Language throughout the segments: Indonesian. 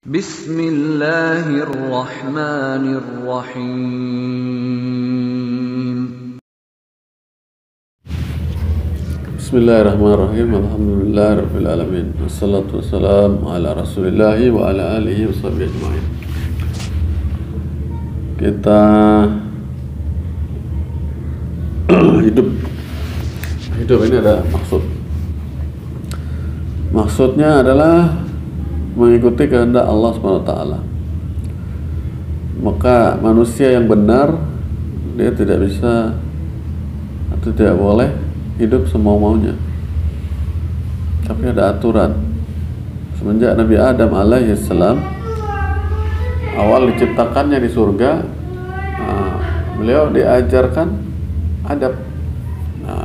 Bismillahirrahmanirrahim. Bismillahirrahmanirrahim. Alhamdulillahirabbil alamin. Wassalatu wassalamu ala Rasulillah wa ala alihi washabihi ajmain. Kita hidup ini ada maksud. Maksudnya adalah mengikuti kehendak Allah SWT. Maka manusia yang benar, dia tidak bisa atau tidak boleh hidup semau-maunya, tapi ada aturan. Semenjak Nabi Adam alaihissalam awal diciptakannya di surga, beliau diajarkan adab.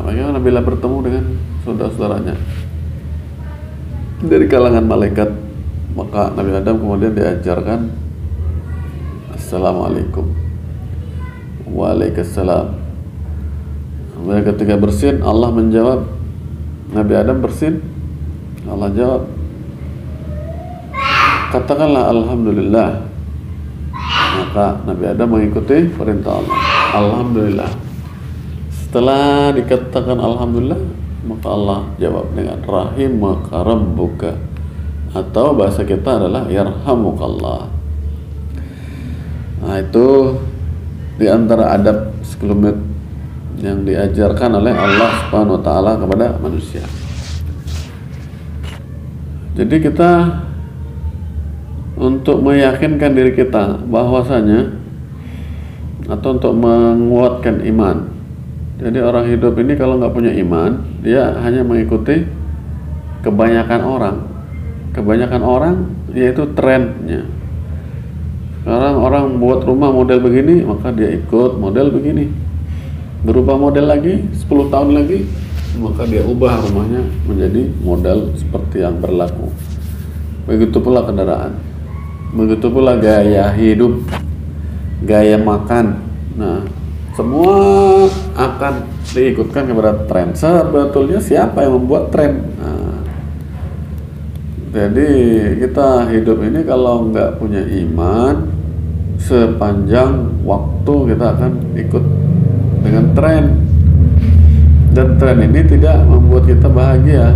Bagaimana bila bertemu dengan saudara-saudaranya dari kalangan malaikat, maka Nabi Adam kemudian diajarkan Assalamualaikum, Waalaikumsalam. Kemudian ketika bersin, Allah menjawab, Nabi Adam bersin, Allah jawab, katakanlah Alhamdulillah. Maka Nabi Adam mengikuti perintah Allah, Alhamdulillah. Setelah dikatakan Alhamdulillah, maka Allah jawab dengan Rahimaka Rabbuka, atau bahasa kita adalah Yarhamukallah. Nah, itu di antara adab sekelumit yang diajarkan oleh Allah Subhanahu wa taala kepada manusia. Jadi kita untuk meyakinkan diri kita bahwasanya, atau untuk menguatkan iman. Jadi orang hidup ini kalau nggak punya iman, dia hanya mengikuti kebanyakan orang. Kebanyakan orang yaitu trennya. Sekarang orang buat rumah model begini, maka dia ikut model begini. Berubah model lagi, 10 tahun lagi, maka dia ubah rumahnya menjadi model seperti yang berlaku. Begitu pula kendaraan, begitu pula gaya hidup, gaya makan. Nah, semua akan diikutkan kepada tren. Sebetulnya siapa yang membuat tren? Nah, jadi kita hidup ini kalau nggak punya iman, sepanjang waktu kita akan ikut dengan tren, dan tren ini tidak membuat kita bahagia.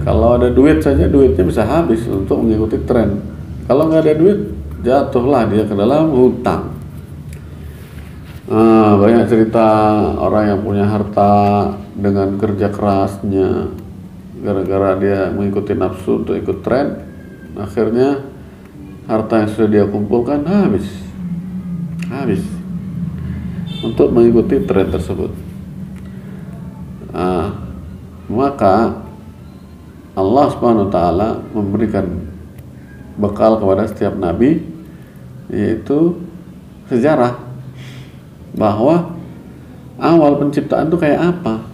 Kalau ada duit saja, duitnya bisa habis untuk mengikuti tren. Kalau nggak ada duit, jatuhlah dia ke dalam hutang. Banyak cerita orang yang punya harta dengan kerja kerasnya, gara-gara dia mengikuti nafsu untuk ikut tren, akhirnya harta yang sudah dia kumpulkan habis untuk mengikuti tren tersebut. Maka Allah Subhanahu wa taala memberikan bekal kepada setiap nabi, yaitu sejarah bahwa awal penciptaan itu kayak apa.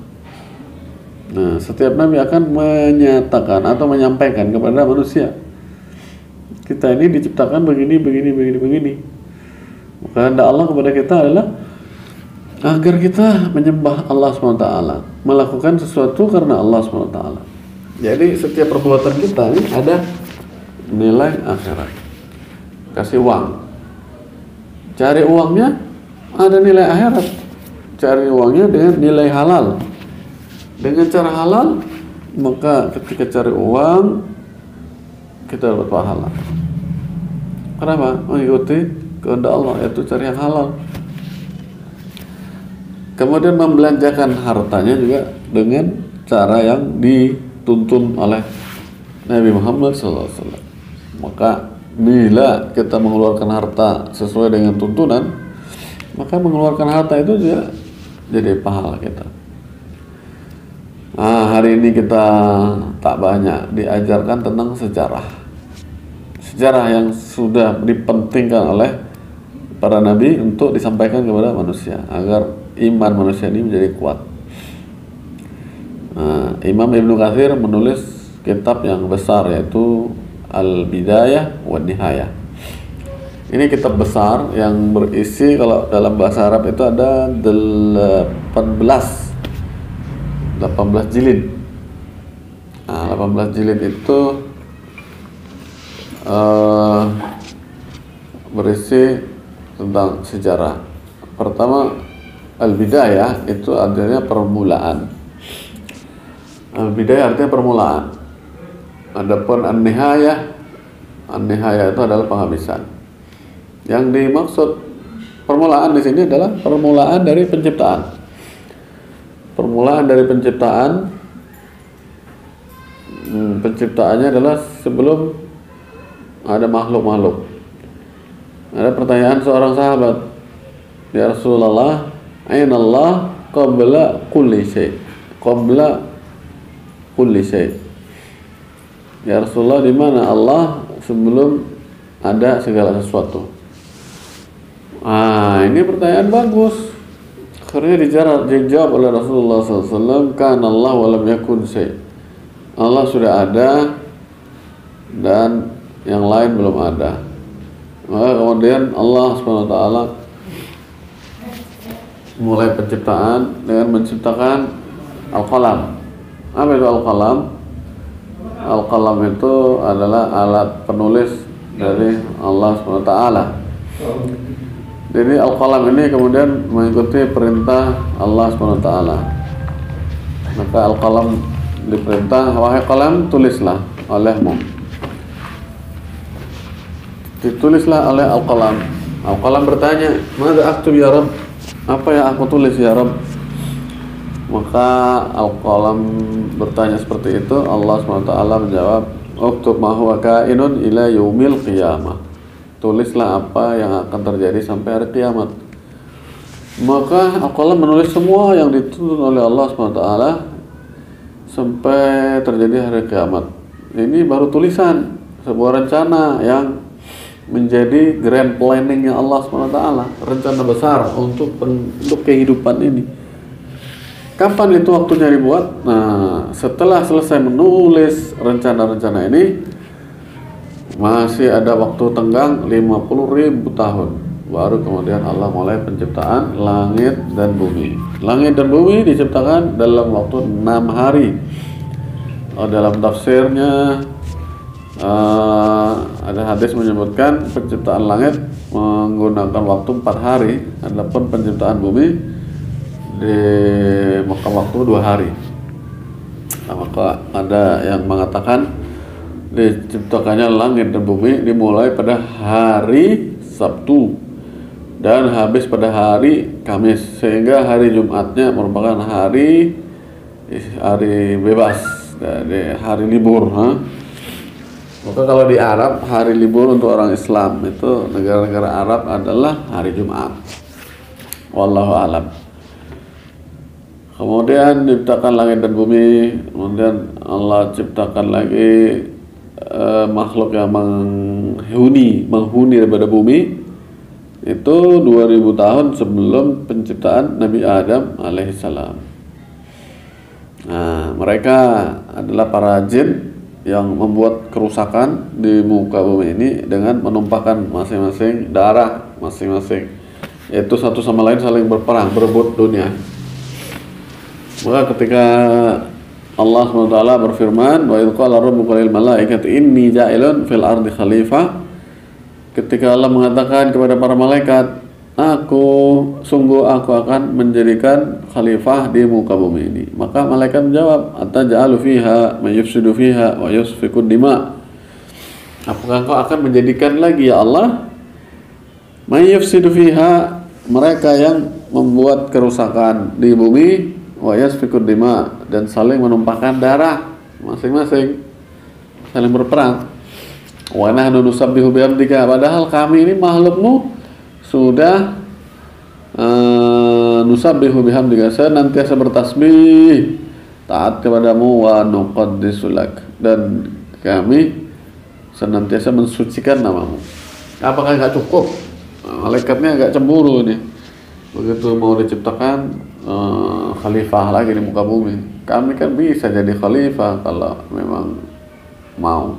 Nah, setiap nabi akan menyatakan atau menyampaikan kepada manusia, kita ini diciptakan begini. Kehendak Allah kepada kita adalah agar kita menyembah Allah SWT, melakukan sesuatu karena Allah SWT. Jadi setiap perbuatan kita ini ada nilai akhirat. Kasih uang, cari uangnya ada nilai akhirat. Cari uangnya dengan nilai halal, dengan cara halal, maka ketika cari uang kita dapat pahala. Kenapa? Mengikuti kehendak Allah, yaitu cari yang halal. Kemudian membelanjakan hartanya juga dengan cara yang dituntun oleh Nabi Muhammad SAW. Maka bila kita mengeluarkan harta sesuai dengan tuntunan, maka mengeluarkan harta itu juga jadi pahala kita. Hari ini kita tak banyak diajarkan tentang sejarah yang sudah dipentingkan oleh para nabi untuk disampaikan kepada manusia agar iman manusia ini menjadi kuat. Imam Ibnu Katsir menulis kitab yang besar, yaitu Al-Bidayah wa Nihayah. Ini kitab besar yang berisi, kalau dalam bahasa Arab itu ada 18 jilid. 18 jilid itu eh, berisi tentang sejarah. Pertama, al-bidayah itu artinya permulaan. Al-bidayah artinya permulaan. Adapun an-nihayah itu adalah penghabisan. Yang dimaksud permulaan di sini adalah permulaan dari penciptaan. Permulaan dari penciptaan, penciptaannya adalah sebelum ada makhluk-makhluk. Ada pertanyaan seorang sahabat, ya Rasulullah, aina Allah qabla kulli syai'? Qabla kulli syai'. Ya Rasulullah, di mana Allah sebelum ada segala sesuatu? Ini pertanyaan bagus. Akhirnya dijawab oleh Rasulullah SAW, kan Allah walam yakun syai'. Allah sudah ada dan yang lain belum ada. Maka kemudian Allah SWT mulai penciptaan dengan menciptakan al-qalam. Apa itu al-qalam? Al-qalam itu adalah alat penulis dari Allah SWT. Jadi al-qalam ini kemudian mengikuti perintah Allah SWT. Maka al-qalam diperintah, wahai qalam, tulislah olehmu. Ditulislah oleh al-qalam. Al-qalam bertanya, "Madza aktub ya Rabb?" Apa yang aku tulis ya Rabb? Maka al-qalam bertanya seperti itu. Allah SWT menjawab, "Uktub ma huwa kainun ila yaumil qiyamah." Tulislah apa yang akan terjadi sampai hari kiamat. Maka al-qalam menulis semua yang dituntut oleh Allah SWT sampai terjadi hari kiamat. Ini baru tulisan, sebuah rencana yang menjadi grand planningnya Allah SWT, rencana besar untuk kehidupan ini. Kapan itu waktunya dibuat? Nah, setelah selesai menulis rencana-rencana ini, masih ada waktu tenggang 50.000 tahun. Baru kemudian Allah mulai penciptaan langit dan bumi. Langit dan bumi diciptakan dalam waktu 6 hari. Dalam tafsirnya ada hadis menyebutkan penciptaan langit menggunakan waktu 4 hari, adapun penciptaan bumi memakan waktu 2 hari. Maka ada yang mengatakan diciptakannya langit dan bumi dimulai pada hari Sabtu dan habis pada hari Kamis, sehingga hari Jumatnya merupakan hari bebas, hari libur. Maka kalau di Arab, hari libur untuk orang Islam itu negara-negara Arab adalah hari Jumat. Wallahu a'lam. Kemudian diciptakan langit dan bumi, kemudian Allah ciptakan lagi makhluk yang menghuni daripada bumi. Itu 2000 tahun sebelum penciptaan Nabi Adam alaihissalam. Nah, mereka adalah para jin yang membuat kerusakan di muka bumi ini dengan menumpahkan masing-masing darah masing-masing, yaitu satu sama lain saling berperang, berebut dunia. Maka ketika Allah SWT berfirman, wa idh qala rabbuka lil malaikati inni ja'ilun fil ardi khalifah, ketika Allah mengatakan kepada para malaikat, sungguh aku akan menjadikan khalifah di muka bumi ini. Maka malaikat menjawab, ataj'alu fiha may yufsidu fiha wa yusfiku dima. Apakah engkau akan menjadikan lagi ya Allah may yufsidu fiha, mereka yang membuat kerusakan di bumi, wa yasfiku dima, dan saling menumpahkan darah masing-masing, saling berperang. Wa nahnu nusabbihu bihamdika, padahal kami ini makhlukmu sudah nusabbihu bihamdika, senantiasa bertasbih taat kepadamu, wa nuqaddisu lak, dan kami senantiasa mensucikan namamu. Apakah enggak cukup? Malaikatnya agak cemburu nih. Begitu mau diciptakan khalifah lagi di muka bumi. Kami kan bisa jadi khalifah kalau memang mau.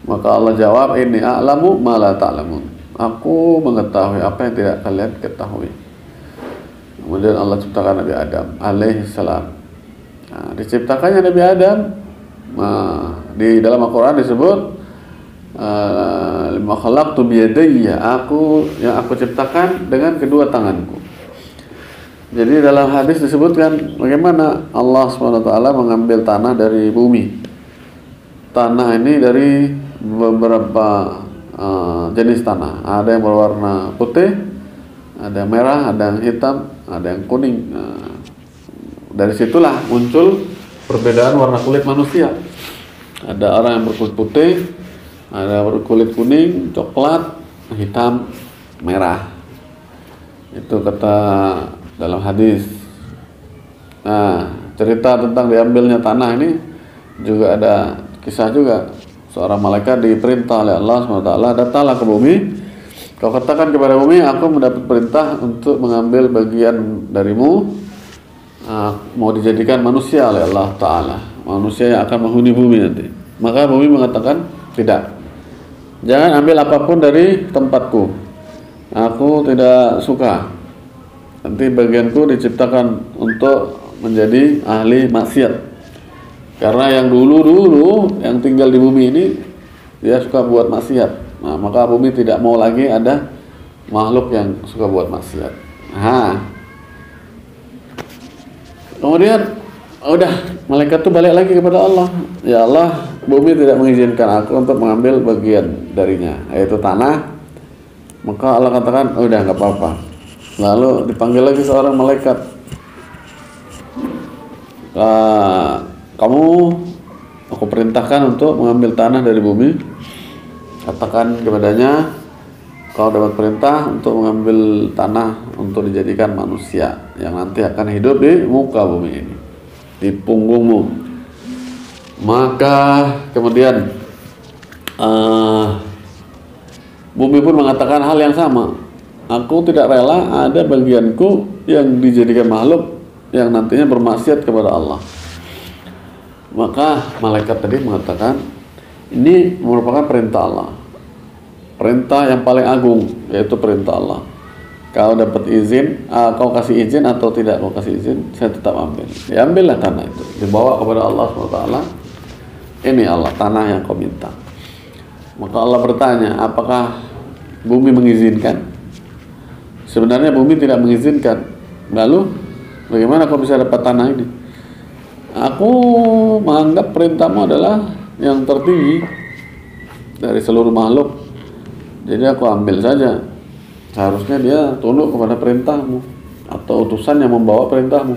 Maka Allah jawab, ini a'lamu ma la ta'lamun. Aku mengetahui apa yang tidak kalian ketahui. Kemudian Allah ciptakan Nabi Adam alaihissalam. Nah, diciptakannya Nabi Adam, di dalam Al-Quran disebut lima khalaqtu biyadayya, yang aku ciptakan dengan kedua tanganku. Jadi dalam hadis disebutkan bagaimana Allah SWT mengambil tanah dari bumi. Tanah ini dari beberapa jenis tanah. Ada yang berwarna putih, ada yang merah, ada yang hitam, ada yang kuning. Dari situlah muncul perbedaan warna kulit manusia. Ada orang yang berkulit putih, ada yang berkulit kuning, coklat, hitam, merah. Itu kata dalam hadis. Nah, cerita tentang diambilnya tanah ini juga ada kisah juga. Seorang malaikat diperintah oleh Allah SWT, datanglah ke bumi, kau katakan kepada bumi, aku mendapat perintah untuk mengambil bagian darimu, mau dijadikan manusia oleh Allah Ta'ala, manusia yang akan menghuni bumi nanti. Maka bumi mengatakan, tidak, jangan ambil apapun dari tempatku, aku tidak suka. Nanti bagianku diciptakan untuk menjadi ahli maksiat. Karena yang dulu yang tinggal di bumi ini dia suka buat maksiat. Nah, maka bumi tidak mau lagi ada makhluk yang suka buat maksiat. Kemudian udah malaikat itu balik lagi kepada Allah. Ya Allah, bumi tidak mengizinkan aku untuk mengambil bagian darinya, yaitu tanah. Maka Allah katakan, udah nggak apa-apa. Lalu dipanggil lagi seorang malaikat. Kamu, aku perintahkan untuk mengambil tanah dari bumi. Katakan kepadanya, kau dapat perintah untuk mengambil tanah untuk dijadikan manusia yang nanti akan hidup di muka bumi ini, di punggungmu. Maka kemudian bumi pun mengatakan hal yang sama. Aku tidak rela ada bagianku yang dijadikan makhluk yang nantinya bermaksiat kepada Allah. Maka malaikat tadi mengatakan, ini merupakan perintah Allah, perintah yang paling agung, yaitu perintah Allah. Kau dapat izin, kau kasih izin atau tidak kau kasih izin, saya tetap ambil. Diambillah tanah itu, dibawa kepada Allah SWT. Ini Allah, tanah yang kau minta. Maka Allah bertanya, apakah bumi mengizinkan? Sebenarnya bumi tidak mengizinkan. Lalu bagaimana kau bisa dapat tanah ini? Aku menganggap perintahmu adalah yang tertinggi dari seluruh makhluk, jadi aku ambil saja. Seharusnya dia tunduk kepada perintahmu atau utusan yang membawa perintahmu.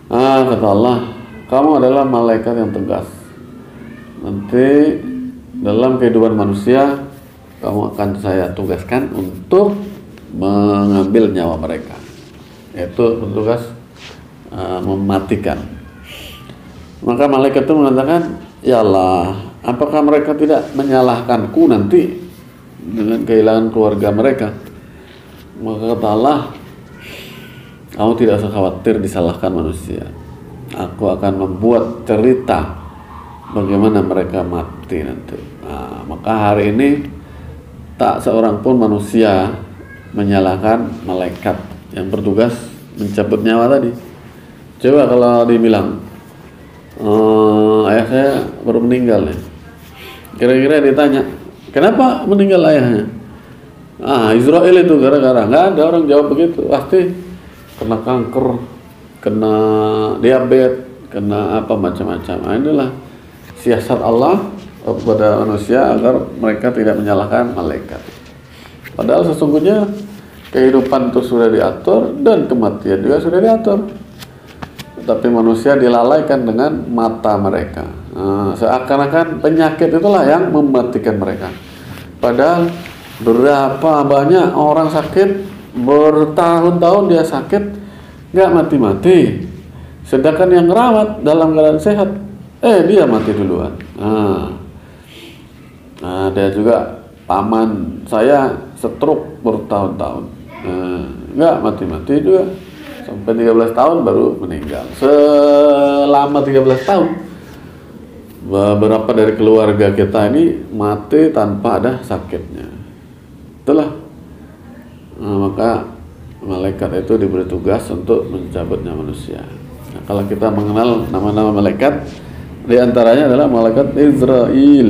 Kata Allah, kamu adalah malaikat yang tegas. Nanti dalam kehidupan manusia kamu akan saya tugaskan untuk mengambil nyawa mereka, yaitu bertugas mematikan. Maka malaikat itu mengatakan, ya Allah, apakah mereka tidak menyalahkanku nanti dengan kehilangan keluarga mereka? Maka kata Allah, kamu tidak usah khawatir disalahkan manusia. Aku akan membuat cerita bagaimana mereka mati nanti. Maka hari ini tak seorang pun manusia menyalahkan malaikat yang bertugas mencabut nyawa tadi. Coba kalau dibilang, ayah saya baru meninggal ya, kira-kira ditanya, kenapa meninggal ayahnya? Israel itu gara-gara. Nggak ada orang jawab begitu. Pasti kena kanker, kena diabetes, kena apa macam-macam. Inilah siasat Allah kepada manusia agar mereka tidak menyalahkan malaikat. Padahal sesungguhnya kehidupan itu sudah diatur dan kematian juga sudah diatur. Tapi manusia dilalaikan dengan mata mereka. Seakan-akan penyakit itulah yang mematikan mereka. Padahal berapa banyak orang sakit, bertahun-tahun dia sakit, nggak mati-mati. Sedangkan yang rawat dalam keadaan sehat, dia mati duluan. Ada juga paman saya stroke bertahun-tahun, nggak mati-mati juga, sampai 13 tahun baru meninggal. Selama 13 tahun beberapa dari keluarga kita ini mati tanpa ada sakitnya. Itulah maka malaikat itu diberi tugas untuk mencabutnya manusia. Nah, kalau kita mengenal nama-nama malaikat, di antaranya adalah malaikat Israel.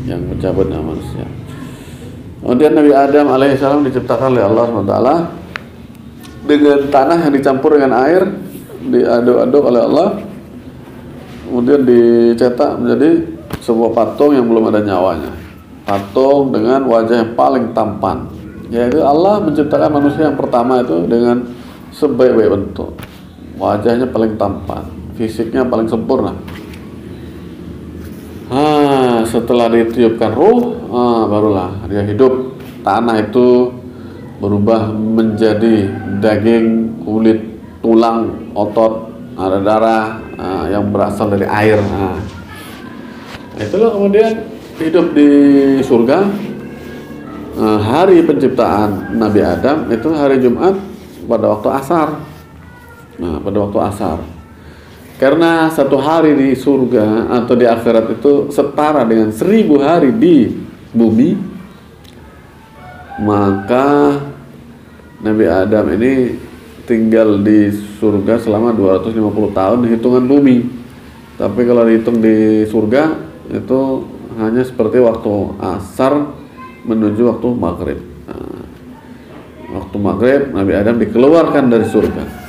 yang mencabut nyawa manusia. Kemudian Nabi Adam alaihissalam diciptakan oleh Allah SWT dengan tanah yang dicampur dengan air, diaduk-aduk oleh Allah, kemudian dicetak menjadi sebuah patung yang belum ada nyawanya, patung dengan wajah yang paling tampan. Yaitu Allah menciptakan manusia yang pertama itu dengan sebaik-baik bentuk, wajahnya paling tampan, fisiknya paling sempurna. Setelah ditiupkan ruh, barulah dia hidup. Tanah itu berubah menjadi daging, kulit, tulang, otot, ada darah yang berasal dari air. Itulah kemudian hidup di surga. Hari penciptaan Nabi Adam itu hari Jumat pada waktu asar. Pada waktu asar. Karena satu hari di surga atau di akhirat itu setara dengan 1000 hari di bumi, maka Nabi Adam ini tinggal di surga selama 250 tahun di hitungan bumi. Tapi kalau dihitung di surga itu hanya seperti waktu asar menuju waktu maghrib. Waktu maghrib Nabi Adam dikeluarkan dari surga.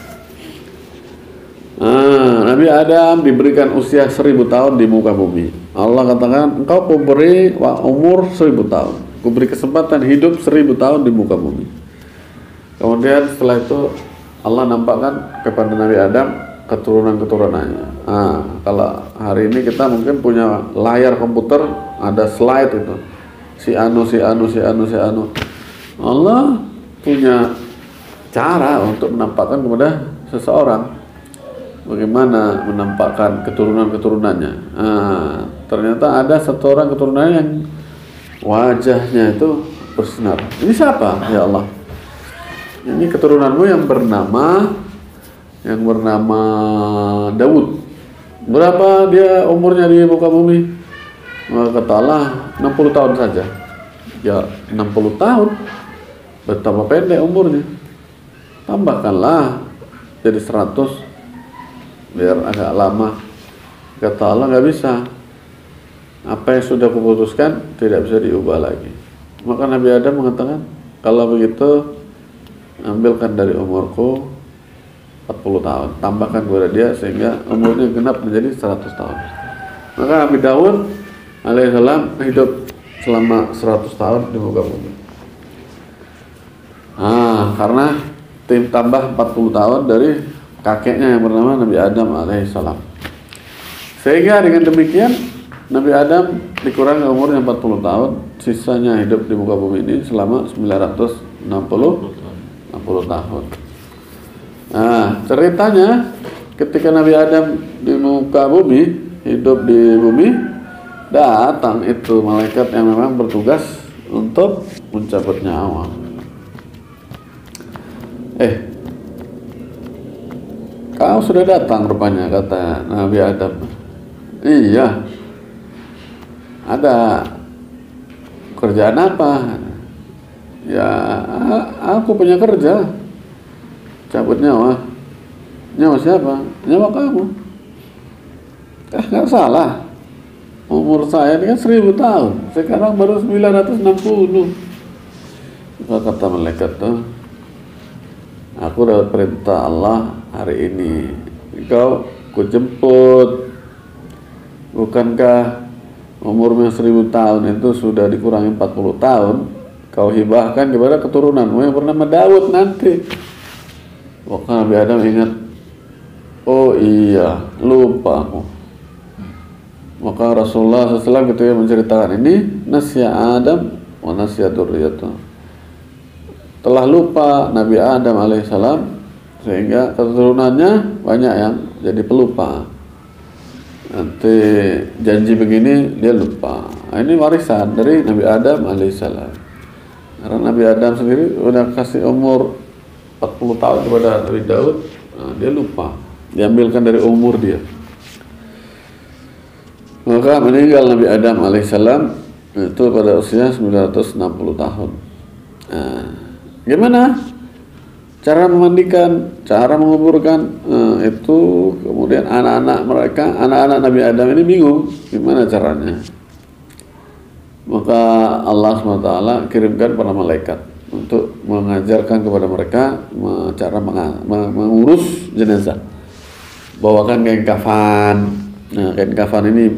Nabi Adam diberikan usia 1000 tahun di muka bumi. Allah katakan, engkau kuberi umur 1000 tahun, kuberi kesempatan hidup 1000 tahun di muka bumi. Kemudian setelah itu Allah nampakkan kepada Nabi Adam keturunan-keturunannya. Kalau hari ini kita mungkin punya layar komputer, ada slide itu, si anu. Allah punya cara untuk menampakkan kepada seseorang bagaimana menampakkan keturunan-keturunannya. Ternyata ada satu orang keturunan yang wajahnya itu bersinar. Ini siapa ya Allah? Ini keturunanmu yang bernama Daud. Berapa dia umurnya di muka bumi? Maka kata Allah 60 tahun saja. Ya 60 tahun, betapa pendek umurnya. Tambahkanlah jadi 100 biar agak lama. Kata Allah, nggak bisa. Apa yang sudah kuputuskan tidak bisa diubah lagi. Maka Nabi Adam mengatakan, kalau begitu ambilkan dari umurku 40 tahun, tambahkan kepada dia sehingga umurnya genap menjadi 100 tahun. Maka Nabi Daud alaihissalam hidup selama 100 tahun di muka bumi. Karena tim tambah 40 tahun dari kakeknya yang bernama Nabi Adam alaihissalam. Sehingga dengan demikian Nabi Adam dikurangi umurnya 40 tahun, sisanya hidup di muka bumi ini selama 960 tahun. Ceritanya ketika Nabi Adam di muka bumi, hidup di bumi, datang itu malaikat yang memang bertugas untuk mencabut nyawa. Kau sudah datang rupanya, kata Nabi Adam. Iya. Ada kerjaan apa? Ya, aku punya kerja. Cabut nyawa. Nyawa siapa? Nyawa kamu. Nggak salah. Umur saya ini kan 1000 tahun. Sekarang baru 960. Kata malaikat tuh, aku dapat perintah Allah hari ini. Kau kujemput. Bukankah umurnya 1000 tahun itu sudah dikurangi 40 tahun? Kau hibahkan kepada keturunanmu yang bernama Daud nanti. Maka Nabi Adam ingat, oh iya, lupa aku. Maka Rasulullah SAW ketika menceritakan ini, nasya Adam wa nasya dzurriyyatuh. Telah lupa Nabi Adam alaihissalam sehingga keturunannya banyak yang jadi pelupa. Nanti janji begini dia lupa. Ini warisan dari Nabi Adam alaihissalam. Karena Nabi Adam sendiri udah kasih umur 40 tahun kepada Nabi Daud, dia lupa. Diambilkan dari umur dia. Maka meninggal Nabi Adam alaihissalam itu pada usia 960 tahun. Gimana cara memandikan, cara menguburkan? Itu kemudian anak-anak Nabi Adam ini bingung gimana caranya. Maka Allah SWT kirimkan para malaikat untuk mengajarkan kepada mereka cara mengurus jenazah. Bawakan kain kafan. Nah, kain kafan ini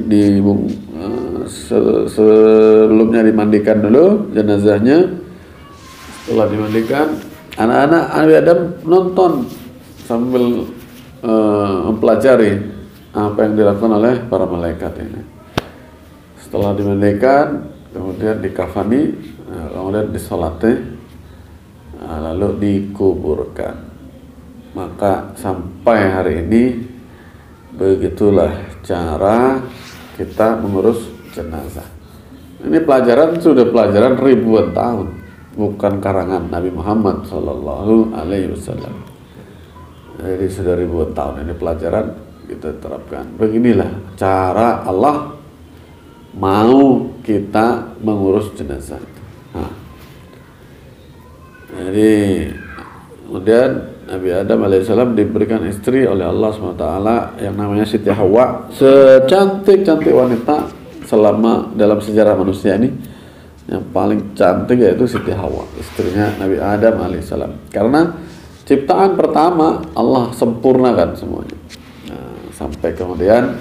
sebelumnya dimandikan dulu jenazahnya. Setelah dimandikan, anak-anak Nabi Adam nonton sambil mempelajari apa yang dilakukan oleh para malaikat ini. Setelah dimandikan, kemudian dikafani, kemudian disolati, lalu dikuburkan. Maka sampai hari ini begitulah cara kita mengurus jenazah. Ini sudah pelajaran ribuan tahun, bukan karangan Nabi Muhammad Sallallahu Alaihi Wasallam. Jadi sudah ribuan tahun ini pelajaran kita terapkan. Beginilah cara Allah mau kita mengurus jenazah. Nah, jadi kemudian Nabi Adam alaihissalam diberikan istri oleh Allah SWT yang namanya Siti Hawa, secantik-cantik wanita selama dalam sejarah manusia ini. Yang paling cantik yaitu Siti Hawa, istrinya Nabi Adam alaihissalam. Karena ciptaan pertama Allah sempurnakan semuanya. Nah, sampai kemudian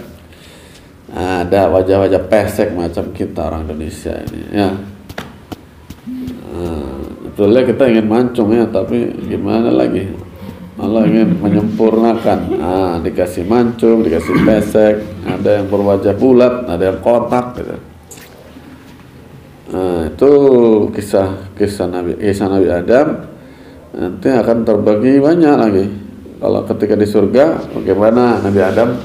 ada wajah-wajah pesek macam kita orang Indonesia ini, ya. Betulnya kita ingin mancung ya, tapi gimana lagi? Allah ingin menyempurnakan. Dikasih mancung, dikasih pesek, ada yang berwajah bulat, ada yang kotak, gitu. Itu kisah Nabi Adam. Nanti akan terbagi banyak lagi. Kalau ketika di surga, bagaimana Nabi Adam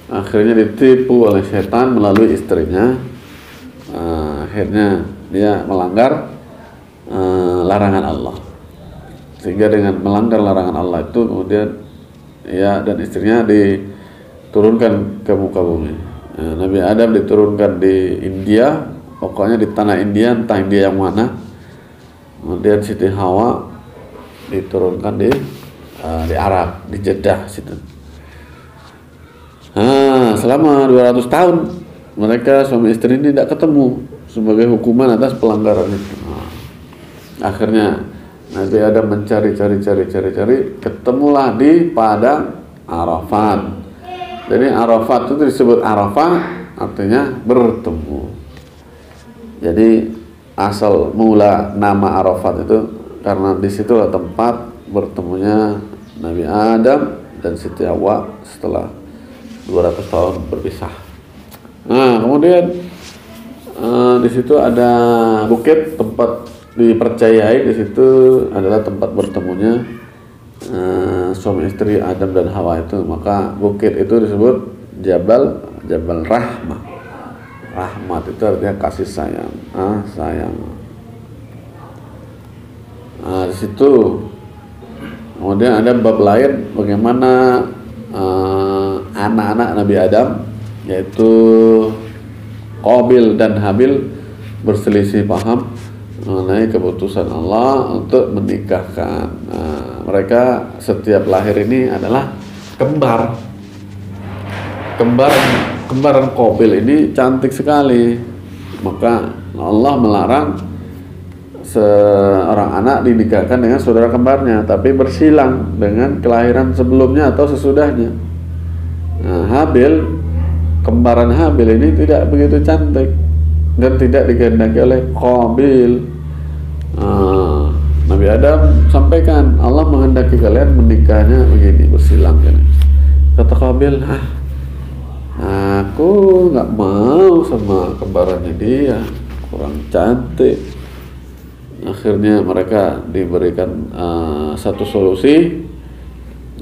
akhirnya ditipu oleh setan melalui istrinya. Akhirnya dia melanggar larangan Allah, sehingga dengan melanggar larangan Allah itu kemudian ya dan istrinya diturunkan ke muka bumi. Nabi Adam diturunkan di India, pokoknya di tanah India, entah India yang mana. Kemudian Siti Hawa diturunkan di Arab, di Jeddah situ. Selama 200 tahun mereka suami istri ini tidak ketemu sebagai hukuman atas pelanggaran itu. Akhirnya Nabi Adam mencari, ketemulah di padang Arafat. Jadi Arafat itu disebut Arafah, artinya bertemu. Jadi asal mula nama Arafat itu karena di situlah tempat bertemunya Nabi Adam dan Siti Hawa setelah 200 tahun berpisah. Nah, kemudian di situ ada bukit, tempat dipercayai di situ adalah tempat bertemunya suami istri Adam dan Hawa itu. Maka bukit itu disebut Jabal Rahmah. Rahmat itu artinya kasih sayang. Sayang. Di situ kemudian ada bab lain bagaimana anak-anak Nabi Adam, yaitu Qabil dan Habil, berselisih paham mengenai keputusan Allah untuk menikahkan. Mereka setiap lahir ini adalah kembaran Qabil ini cantik sekali. Maka Allah melarang seorang anak dinikahkan dengan saudara kembarnya, tapi bersilang dengan kelahiran sebelumnya atau sesudahnya. Habil, kembaran Habil ini tidak begitu cantik dan tidak dikehendaki oleh Qabil. Nabi Adam sampaikan, Allah menghendaki kalian menikahnya begini, bersilang. Kata Qabil, aku nggak mau sama kembarannya dia, kurang cantik. Akhirnya mereka diberikan satu solusi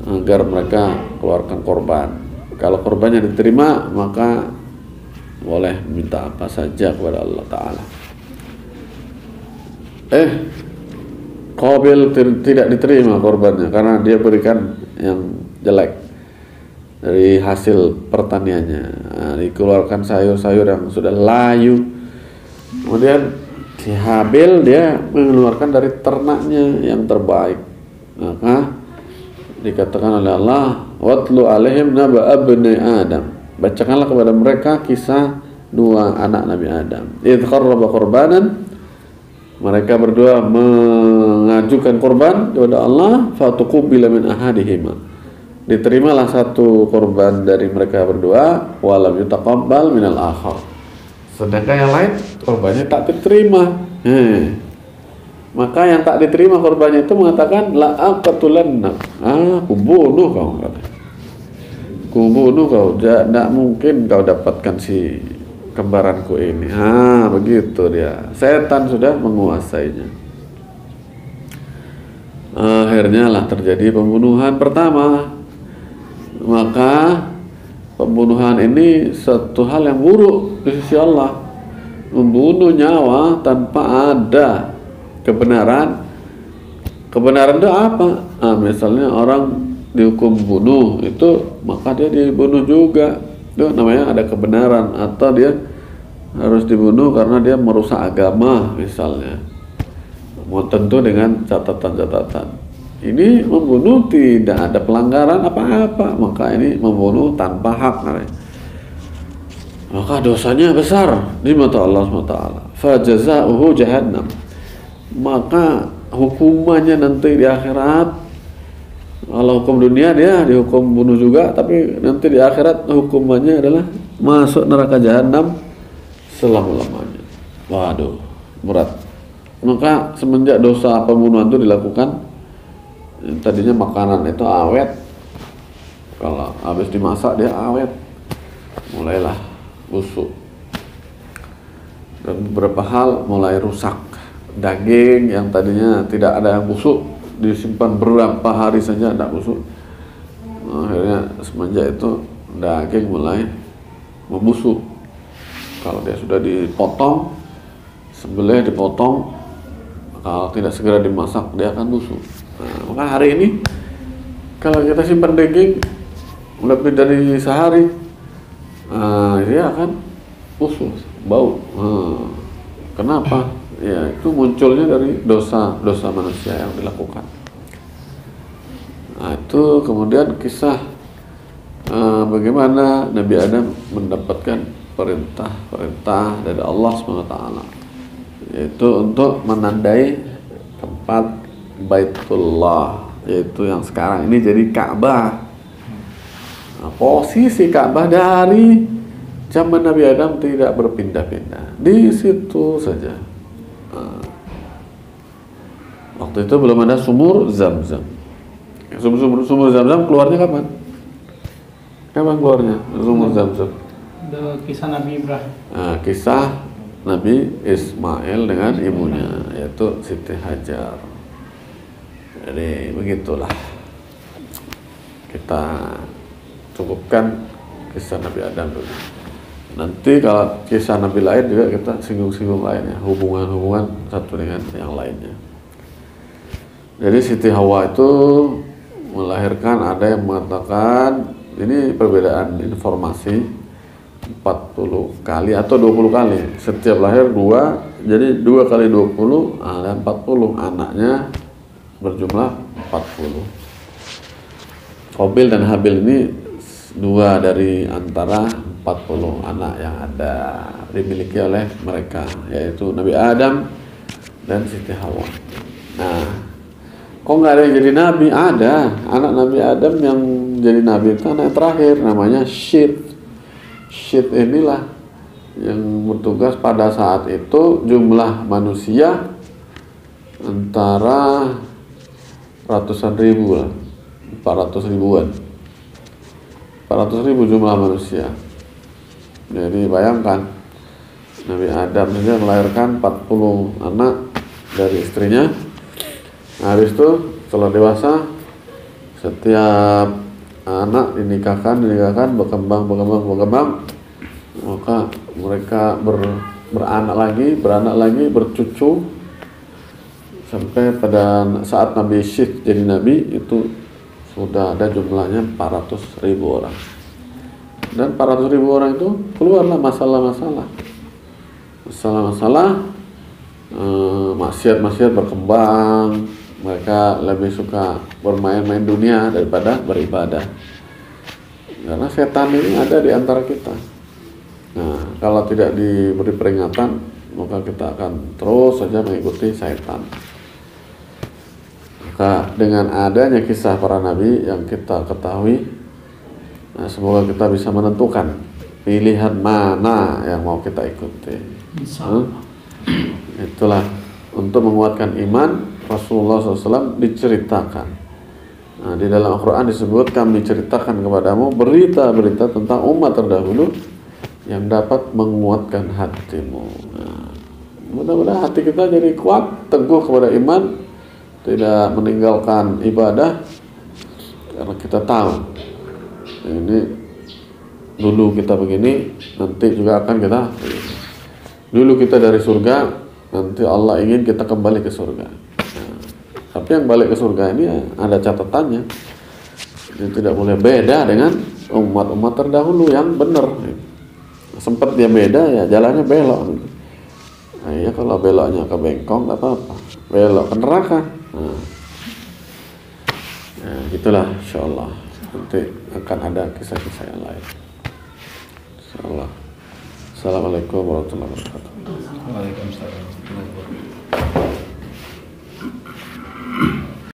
agar mereka keluarkan korban. Kalau korbannya diterima, maka boleh minta apa saja kepada Allah Ta'ala. Qabil tidak diterima korbannya karena dia berikan yang jelek dari hasil pertaniannya. Dikeluarkan sayur-sayur yang sudah layu. Kemudian si Habil dia mengeluarkan dari ternaknya yang terbaik. Maka dikatakan oleh Allah, watlu alaihim naba abni Adam, bacakanlah kepada mereka kisah dua anak Nabi Adam. Idh qarraba qurbanan, mereka berdua mengajukan korban kepada Allah, fatuqubila min ahadihima, diterimalah satu korban dari mereka berdua, walam yutaqabbal minal akhar, sedangkan yang lain korbannya tak diterima. Maka yang tak diterima korbannya itu mengatakan la aqtulannak, aku bunuh kau, katanya. Ku bunuh kau, tidak mungkin kau dapatkan si kembaranku ini. Begitu dia. Setan sudah menguasainya. Akhirnya lah terjadi pembunuhan pertama. Maka pembunuhan ini satu hal yang buruk di sisi Allah. Membunuh nyawa tanpa ada kebenaran. Kebenaran itu apa? Misalnya orang dihukum bunuh itu, maka dia dibunuh juga. Itu namanya ada kebenaran. Atau dia harus dibunuh karena dia merusak agama misalnya. Tentu dengan catatan-catatan. Ini membunuh tidak ada pelanggaran apa-apa, maka ini membunuh tanpa hak namanya. Maka dosanya besar di mata Allah SWT. Fajaza'uhu jahannam, maka hukumannya nanti di akhirat. Kalau hukum dunia dia dihukum bunuh juga, tapi nanti di akhirat hukumannya adalah masuk neraka jahanam selama-lamanya. Waduh, berat. Maka semenjak dosa pembunuhan itu dilakukan, tadinya makanan itu awet, kalau habis dimasak dia awet, mulailah busuk, dan beberapa hal mulai rusak. Daging yang tadinya tidak ada yang busuk, disimpan berapa hari saja tidak busuk. Akhirnya semenjak itu daging mulai membusuk. Kalau dia sudah dipotong, sembelih dipotong, kalau tidak segera dimasak dia akan busuk. Maka hari ini kalau kita simpan daging lebih dari sehari, dia akan busuk, bau. Kenapa? Ya, itu munculnya dari dosa manusia yang dilakukan. Itu kemudian kisah bagaimana Nabi Adam mendapatkan perintah dari Allah SWT, yaitu untuk menandai tempat Baitullah, yaitu yang sekarang ini jadi Ka'bah. Posisi Ka'bah dari zaman Nabi Adam tidak berpindah-pindah, di situ saja. Waktu itu belum ada sumur Zam-Zam. Sumur Zam-Zam keluarnya kapan? Kapan keluarnya sumur Zam-Zam? Kisah Nabi Ibrahim. Kisah Nabi Ismail dengan ibunya, yaitu Siti Hajar. Jadi begitulah. Kita cukupkan kisah Nabi Adam dulu. Nanti kalau kisah Nabi lain juga kita singgung-singgung lainnya, hubungan-hubungan satu dengan yang lainnya. Jadi Siti Hawa itu melahirkan, ada yang mengatakan ini perbedaan informasi, 40 kali atau 20 kali. Setiap lahir 2, jadi 2 kali 20 ada 40. Anaknya berjumlah 40. Qabil dan Habil ini 2 dari antara 40 anak yang ada dimiliki oleh mereka, yaitu Nabi Adam dan Siti Hawa. Kok nggak ada yang jadi nabi? Ada. Anak Nabi Adam yang jadi nabi itu anak yang terakhir, namanya Syith. Syith inilah yang bertugas pada saat itu jumlah manusia antara ratusan ribu lah, 400 ribuan. 400 ribu jumlah manusia. Jadi bayangkan, Nabi Adam saja melahirkan 40 anak dari istrinya. Habis itu setelah dewasa, setiap anak dinikahkan, berkembang, maka mereka beranak lagi, bercucu, sampai pada saat Nabi Syith jadi nabi itu sudah ada jumlahnya 400 ribu orang. Dan 400 ribu orang itu keluarlah masalah-masalah, maksiat berkembang. Mereka lebih suka bermain-main dunia daripada beribadah, karena setan ini ada di antara kita. Nah, kalau tidak diberi peringatan, maka kita akan terus saja mengikuti syaitan. Maka dengan adanya kisah para nabi yang kita ketahui, nah, semoga kita bisa menentukan pilihan mana yang mau kita ikuti. Itulah untuk menguatkan iman. Rasulullah SAW diceritakan. Nah, di dalam Al-Quran disebut, kami ceritakan kepadamu berita-berita tentang umat terdahulu yang dapat menguatkan hatimu. Nah, mudah-mudahan hati kita jadi kuat, teguh kepada iman, tidak meninggalkan ibadah, karena kita tahu ini dulu kita begini, nanti juga akan kita begini. Dulu kita dari surga, nanti Allah ingin kita kembali ke surga. Nah, tapi yang balik ke surga ini ada catatannya, ini tidak boleh beda dengan umat-umat terdahulu yang benar. Sempat dia beda, ya jalannya belok. Nah, ya kalau beloknya ke bengkong nggak apa-apa, belok ke neraka. Nah, itulah insyaallah nanti akan ada kisah-kisah yang lain. Insyaallah. Assalamualaikum warahmatullahi wabarakatuh. Waalaikumsalam warahmatullahi wabarakatuh.